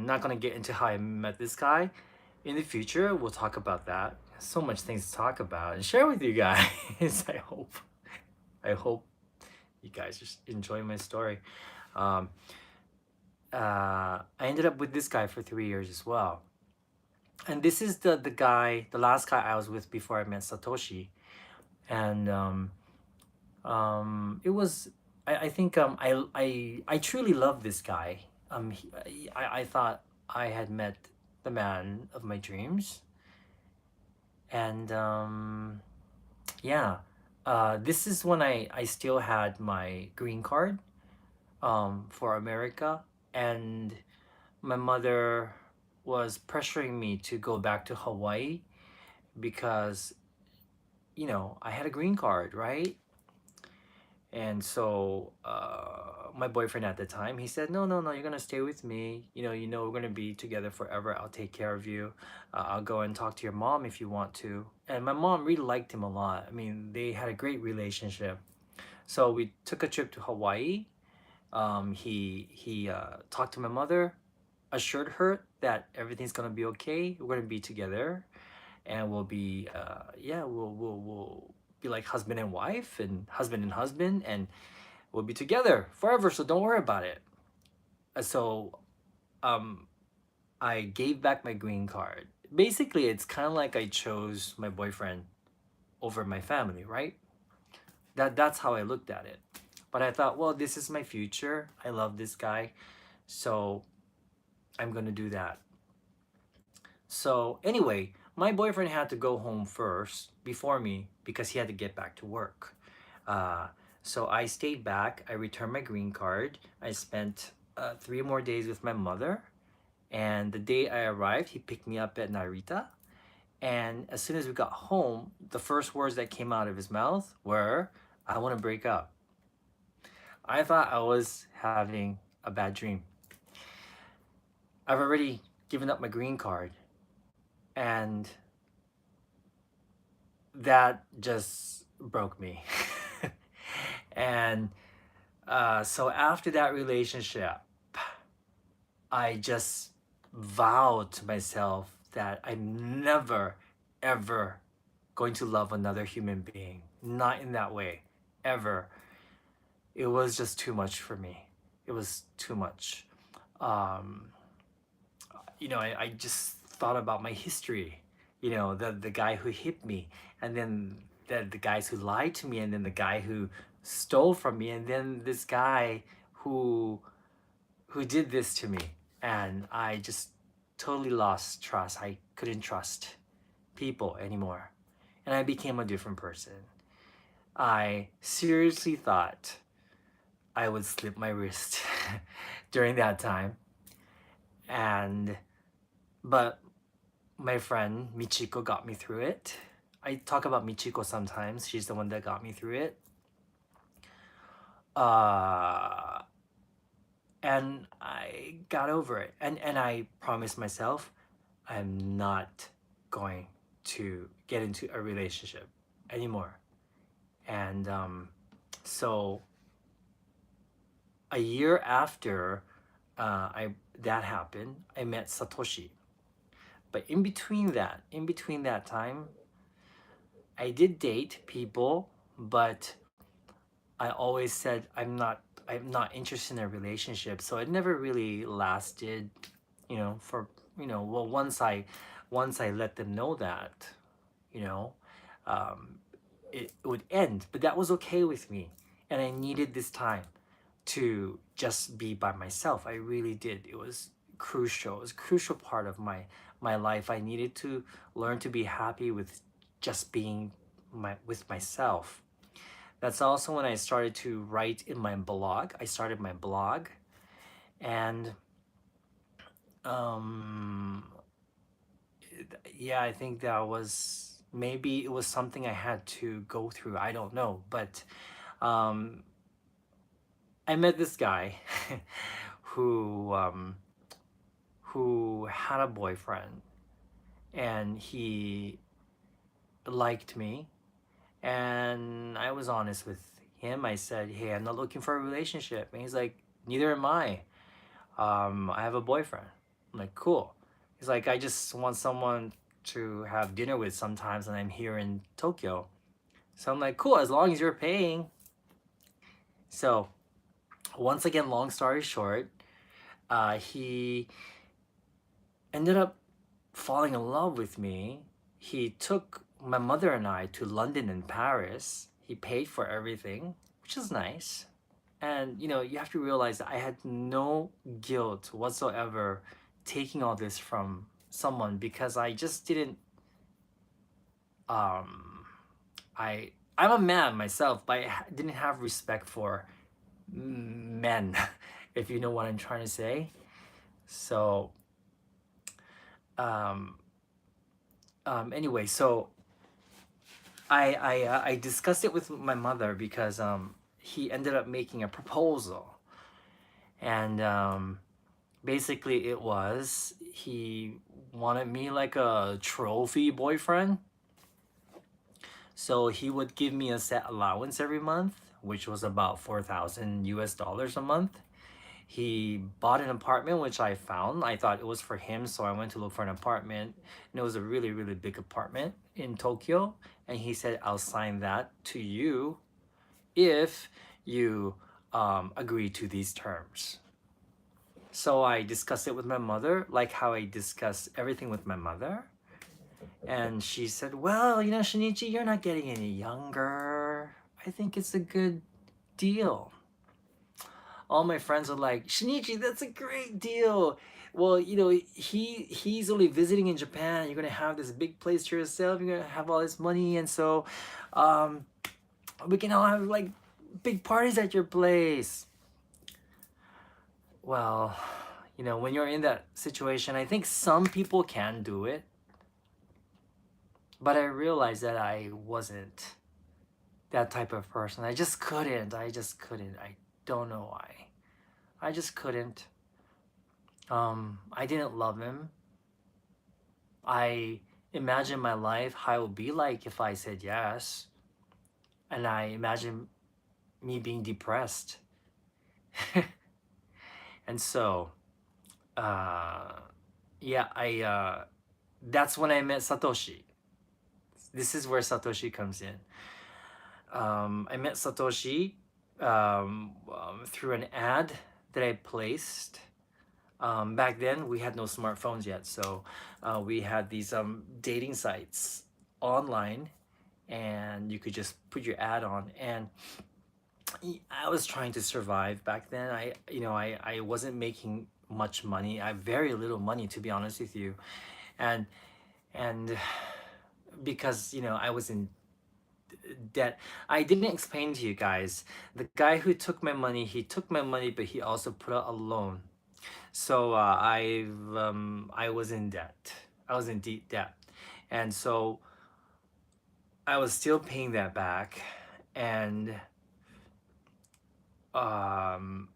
not gonna get into how I met this guy. In the future, we'll talk about that. So much things to talk about and share with you guys. I hope you guys just enjoy my story. Um, I ended up with this guy for 3 years as well. And this is the last guy I was with before I met Satoshi. And it was, I think I truly love this guy. I thought I had met the man of my dreams. And yeah, this is when I still had my green card for America, and my mother was pressuring me to go back to Hawaii because I had a green card, right? And so my boyfriend at the time, he said, no, no, no, you're gonna stay with me. We're gonna be together forever. I'll take care of you. I'll go and talk to your mom if you want to. And my mom really liked him a lot. I mean, they had a great relationship. So we took a trip to Hawaii. He talked to my mother, assured her that everything's gonna be okay. We're gonna be together, and we'll be yeah, we'll be like husband and wife and husband, and we'll be together forever, so don't worry about it. So um I gave back my green card. Basically, it's kind of like I chose my boyfriend over my family, right? That's how I looked at it. But I thought, well, this is my future. I love this guy, so I'm gonna do that. So anyway, my boyfriend had to go home first before me because he had to get back to work. Uh, so I stayed back. I returned my green card. I spent 3 more days with my mother. And the day I arrived, he picked me up at Narita. And as soon as we got home, the first words that came out of his mouth were, I want to break up. I thought I was having a bad dream. I've already given up my green card. And that just broke me. And so after that relationship, I just vowed to myself that I'm never, ever going to love another human being. Not in that way, ever. It was just too much for me. It was too much. Um, I just thought about my history. The guy who hit me, and then the guys who lied to me, and then the guy who stole from me, and then this guy who did this to me. And I just totally lost trust. I couldn't trust people anymore. And I became a different person. I seriously thought I would slip my wrist during that time. But my friend Michiko got me through it. I talk about Michiko sometimes. She's the one that got me through it. And I got over it. And I promised myself I'm not going to get into a relationship anymore. And so a year after I that happened, I met Satoshi. But in between that time, I did date people, but I always said I'm not interested in a relationship. So it never really lasted, for well, once I let them know that, you know, um, it would end. But that was okay with me, and I needed this time to just be by myself. I really did. It was crucial. It was a crucial part of my life. I needed to learn to be happy with just being with myself. That's also when I started to write in my blog. I started my blog, and um, yeah, I think that was maybe it was something I had to go through. I don't know, but um, I met this guy who who had a boyfriend, and he liked me, and I was honest with him. I said, "Hey, I'm not looking for a relationship," and he's like, "Neither am I. I have a boyfriend." I'm like, "Cool." He's like, "I just want someone to have dinner with sometimes, and I'm here in Tokyo." So I'm like, "Cool, as long as you're paying." So once again, long story short, he ended up falling in love with me. He took my mother and I to London and Paris. He paid for everything, which is nice. And you have to realize that I had no guilt whatsoever taking all this from someone, because I just didn't um I'm a man myself, but I didn't have respect for men, if you know what I'm trying to say. So um anyway, so I discussed it with my mother, because he ended up making a proposal, and basically it was he wanted me like a trophy boyfriend. So he would give me a set allowance every month, which was about 4,000 US dollars a month. He bought an apartment, which I found. I thought it was for him, so I went to look for an apartment, and it was a really, really big apartment in Tokyo. And he said, "I'll sign that to you if you agree to these terms." So I discussed it with my mother, like how I discuss everything with my mother. And she said, "Well, Shinichi, you're not getting any younger. I think it's a good deal." All my friends are like, "Shinichi, that's a great deal. Well, he's only visiting in Japan. You're gonna have this big place to yourself. You're gonna have all this money, and so um, we can all have like big parties at your place." Well, when you're in that situation, I think some people can do it, but I realized that I wasn't that type of person. I just couldn't. I just couldn't. I don't know why. I just couldn't. I didn't love him. I imagined my life, how it would be like if I said yes. And I imagined me being depressed. And so, uh, yeah, that's when I met Satoshi. This is where Satoshi comes in. I met Satoshi through an ad that I placed. Back then, we had no smartphones yet, so we had these dating sites online, and you could just put your ad on. And I was trying to survive back then. I wasn't making much money. I very little money, to be honest with you, and and because I was in debt. I didn't explain to you guys. The guy who took my money, he took my money, but he also put out a loan. So I was in debt. I was in deep debt, and so I was still paying that back. And um,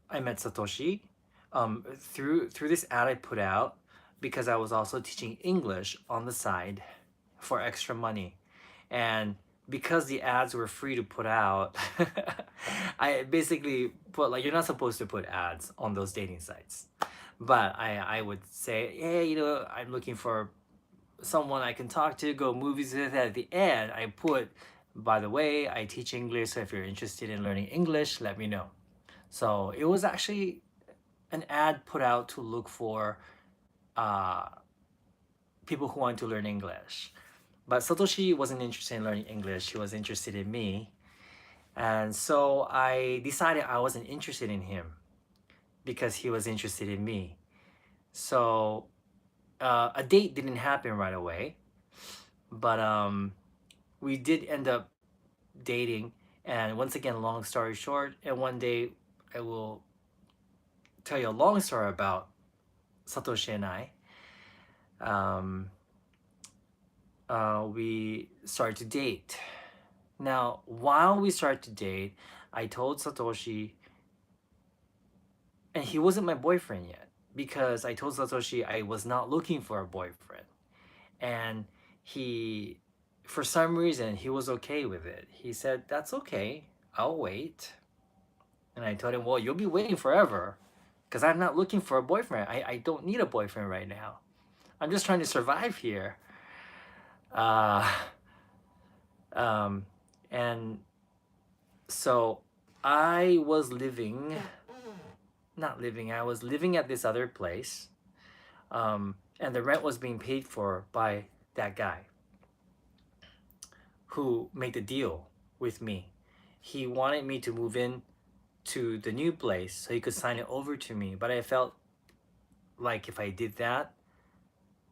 I met Satoshi through this ad I put out, because I was also teaching English on the side for extra money. And because the ads were free to put out, I basically put like, you're not supposed to put ads on those dating sites. But I would say, hey, I'm looking for someone I can talk to, go movies with. At the end, I put, by the way, I teach English, so if you're interested in learning English, let me know. So it was actually an ad put out to look for uh, people who want to learn English. But Satoshi wasn't interested in learning English, he was interested in me. And so I decided I wasn't interested in him because he was interested in me. So a date didn't happen right away, but we did end up dating. And once again, long story short, and one day I will tell you a long story about Satoshi and I. Um, we started to date. Now, while we started to date, I told Satoshi, and he wasn't my boyfriend yet, because I told Satoshi I was not looking for a boyfriend. And he, for some reason, he was okay with it. He said, that's okay, I'll wait. And I told him, well, you'll be waiting forever because I'm not looking for a boyfriend. I don't need a boyfriend right now. I'm just trying to survive here. Uh, um, and so I was living, not living, I was living at this other place. And the rent was being paid for by that guy who made the deal with me. He wanted me to move in to the new place so he could sign it over to me. But I felt like if I did that,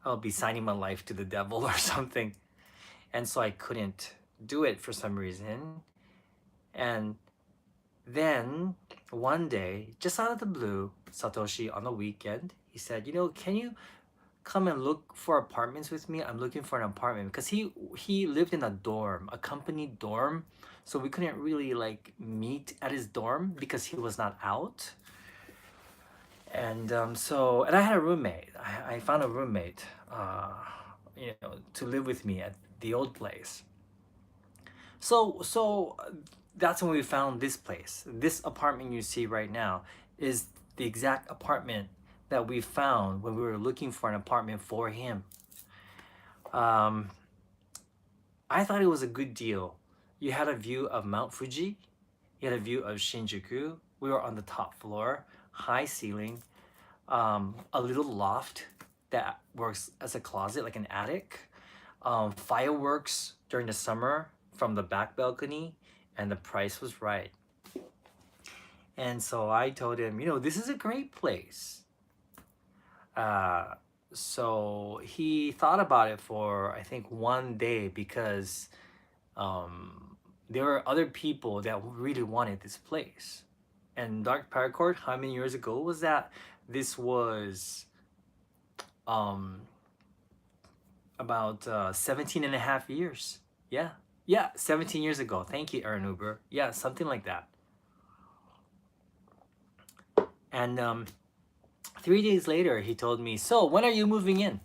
I'll be signing my life to the devil or something. And so I couldn't do it for some reason. And then one day, just out of the blue, Satoshi on the weekend, he said, can you come and look for apartments with me? I'm looking for an apartment, because he lived in a dorm, a company dorm. So we couldn't really like meet at his dorm because he was not out. And and I had a roommate. I found a roommate, to live with me at the old place. So that's when we found this place. This apartment you see right now is the exact apartment that we found when we were looking for an apartment for him. Um, I thought it was a good deal. You had a view of Mount Fuji. You had a view of Shinjuku. We were on the top floor, high ceiling, a little loft that works as a closet, like an attic. Fireworks during the summer from the back balcony, and the price was right. And so I told him, this is a great place. So he thought about it for, I think, one day, because there were other people that really wanted this place. And Dark Paracord, how many years ago was that? This was about 17 and a half years. Yeah, 17 years ago. Thank you, Aaron Uber. Yeah, something like that. And 3 days later, he told me, so when are you moving in?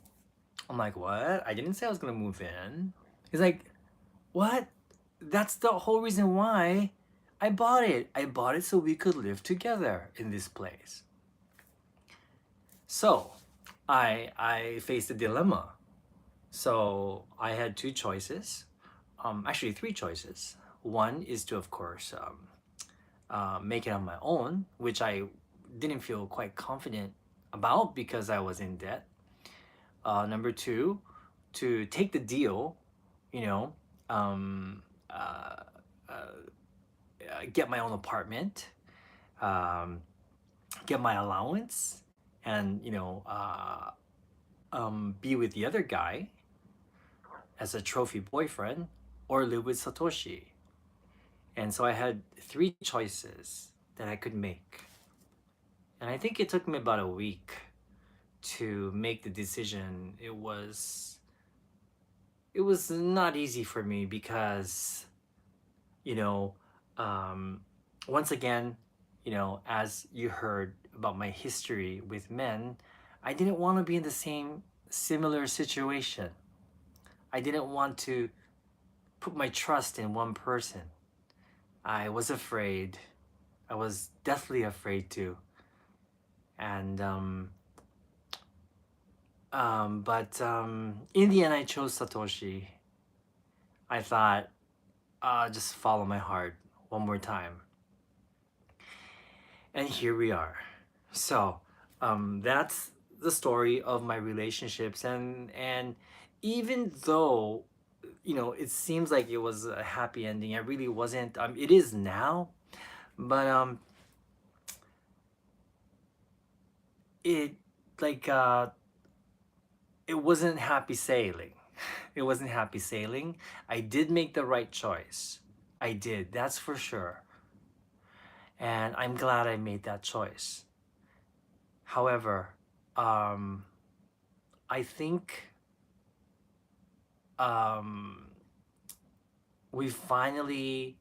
I'm like, what? I didn't say I was gonna move in. He's like, what? That's the whole reason why I bought it. I bought it so we could live together in this place. So I faced a dilemma. So I had two choices. Actually, three choices. One is to, of course, make it on my own, which I didn't feel quite confident about because I was in debt. Number two, to take the deal, um, uh, get my own apartment, um, get my allowance, and be with the other guy as a trophy boyfriend, or live with Satoshi. And so I had three choices that I could make. And I think it took me about a week to make the decision. It was not easy for me because, once again, as you heard about my history with men, I didn't want to be in the same similar situation. I didn't want to put my trust in one person. I was afraid. I was deathly afraid too. And but in the end, I chose Satoshi. I thought, just follow my heart one more time. And here we are. So that's the story of my relationships, and even though it seems like it was a happy ending, it really wasn't. It is now, but it like it wasn't happy sailing. It wasn't happy sailing. I did make the right choice. I did, that's for sure. And I'm glad I made that choice. However, um, I think um, we finally,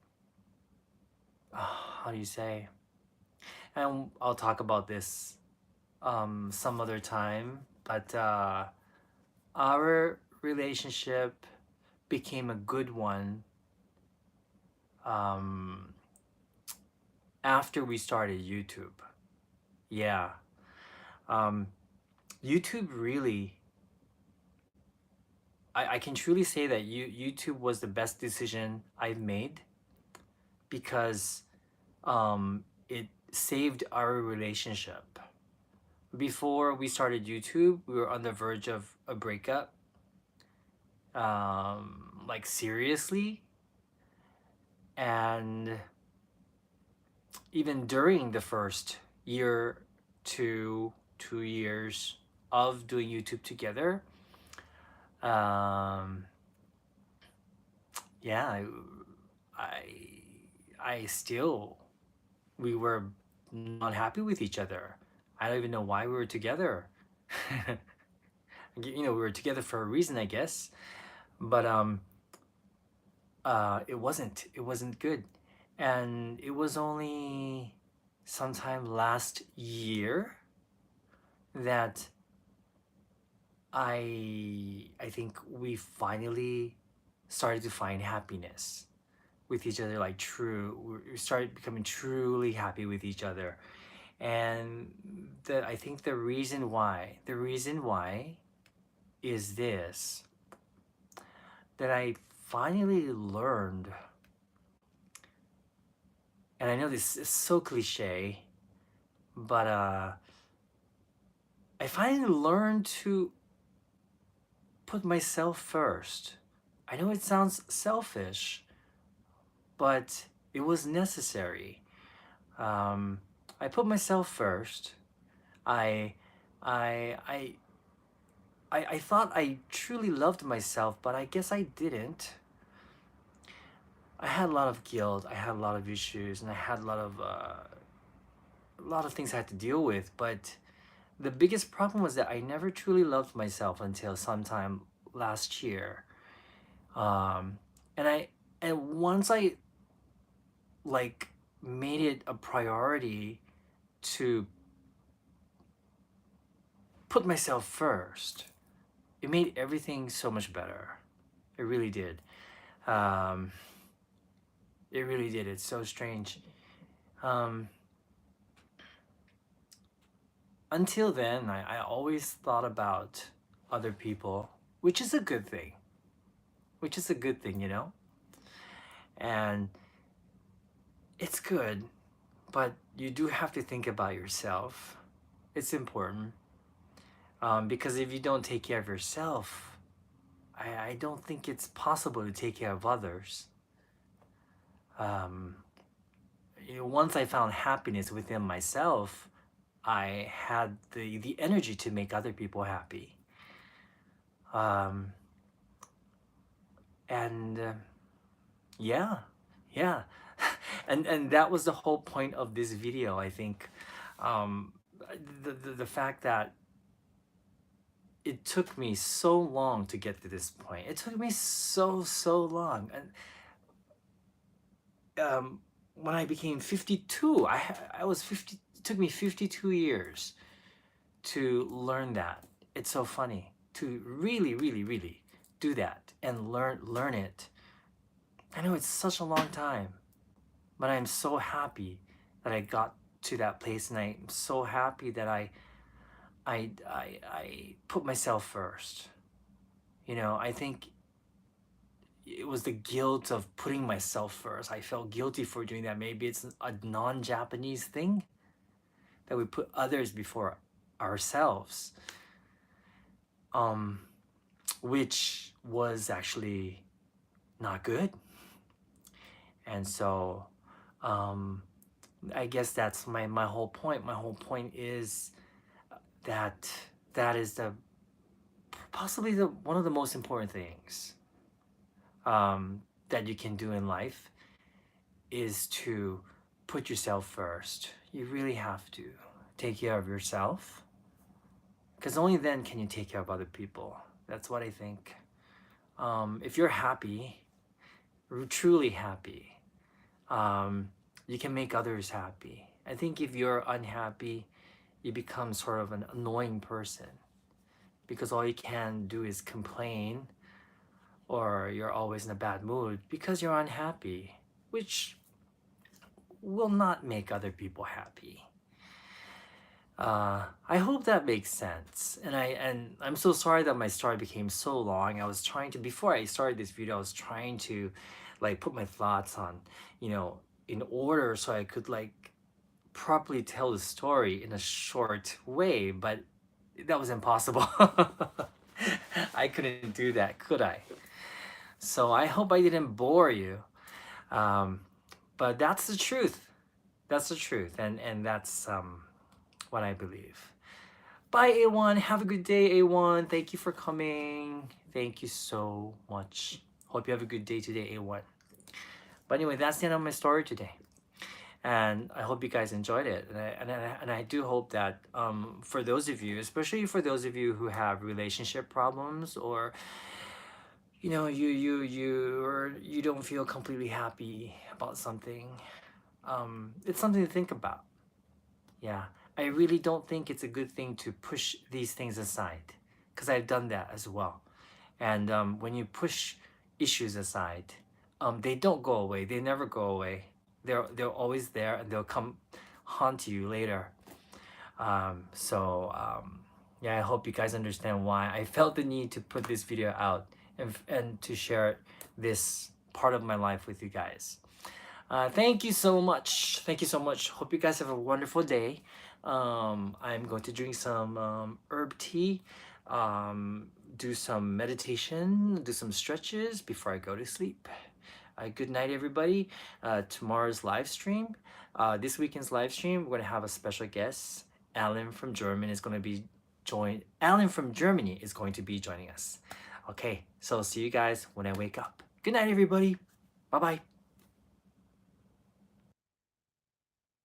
how do you say? And I'll talk about this some other time, but our relationship became a good one um, after we started YouTube. Yeah. Um, YouTube really, I can truly say that YouTube was the best decision I've made because it saved our relationship. Before we started YouTube, we were on the verge of a breakup. Like seriously. And even during the first year to 2 years of doing YouTube together, um, yeah, I, I still, we were not happy with each other. I don't even know why we were together. We were together for a reason, I guess. But it wasn't good, and it was only sometime last year that I think we finally started to find happiness with each other, like true. We started becoming truly happy with each other, and I think the reason why is this, that I finally learned, and I know this is so cliche, but I finally learned to put myself first. I know it sounds selfish, but it was necessary. Um, I put myself first. I, I, I, I thought I truly loved myself, but I guess I didn't. I had a lot of guilt. I had a lot of issues, and I had a lot of things I had to deal with. But the biggest problem was that I never truly loved myself until sometime last year. Um, and I and once I like made it a priority to put myself first, it made everything so much better. It really did. Um, it really did. It's so strange. Um, until then, I always thought about other people, which is a good thing. Which is a good thing. And it's good, but you do have to think about yourself. It's important. Because if you don't take care of yourself, I don't think it's possible to take care of others. Um, once I found happiness within myself, I had the energy to make other people happy. Um, and yeah, yeah, and that was the whole point of this video. I think um, the fact that it took me so long to get to this point. It took me so long, and when I became 52, I was 50. It took me 52 years to learn that. It's so funny to really do that and learn it. I know it's such a long time, but I'm so happy that I got to that place, and I'm so happy that I put myself first. You know, I think it was the guilt of putting myself first. I felt guilty for doing that. Maybe it's a non-Japanese thing that we put others before ourselves, um, which was actually not good. And so, um, I guess that's my whole point. My whole point is that that is the possibly the one of the most important things, that you can do in life, is to put yourself first. You really have to take care of yourself, because only then can you take care of other people. That's what I think. If you're happy, truly happy, you can make others happy. I think if you're unhappy, you become sort of an annoying person, because all you can do is complain, or you're always in a bad mood because you're unhappy, which will not make other people happy. I hope that makes sense. And I'm so sorry that my story became so long. I was trying to, before I started this video, I was trying to like put my thoughts on, you know, in order, so I could like properly tell the story in a short way, but that was impossible. I couldn't do that, could I? So I hope I didn't bore you. Um, but that's the truth. That's the truth, and that's what I believe. Bye, A1. Have a good day, A1. Thank you for coming. Thank you so much. Hope you have a good day today, A1. But anyway, that's the end of my story today. And I hope you guys enjoyed it. And I do hope that, for those of you, especially for those of you who have relationship problems, or you know, you don't feel completely happy about something, it's something to think about. Yeah, I really don't think it's a good thing to push these things aside, because I've done that as well. And when you push issues aside, they don't go away. They never go away. They're always there, and they'll come haunt you later. Yeah, I hope you guys understand why I felt the need to put this video out, and to share this part of my life with you guys. Thank you so much. Thank you so much. Hope you guys have a wonderful day. I'm going to drink some herb tea, do some meditation, do some stretches before I go to sleep. Good night, everybody. Tomorrow's live stream, this weekend's live stream, we're going to have a special guest. Alan from Germany is going to be Alan from Germany is going to be joining us. Okay, so see you guys when I wake up. Good night, everybody. Bye bye.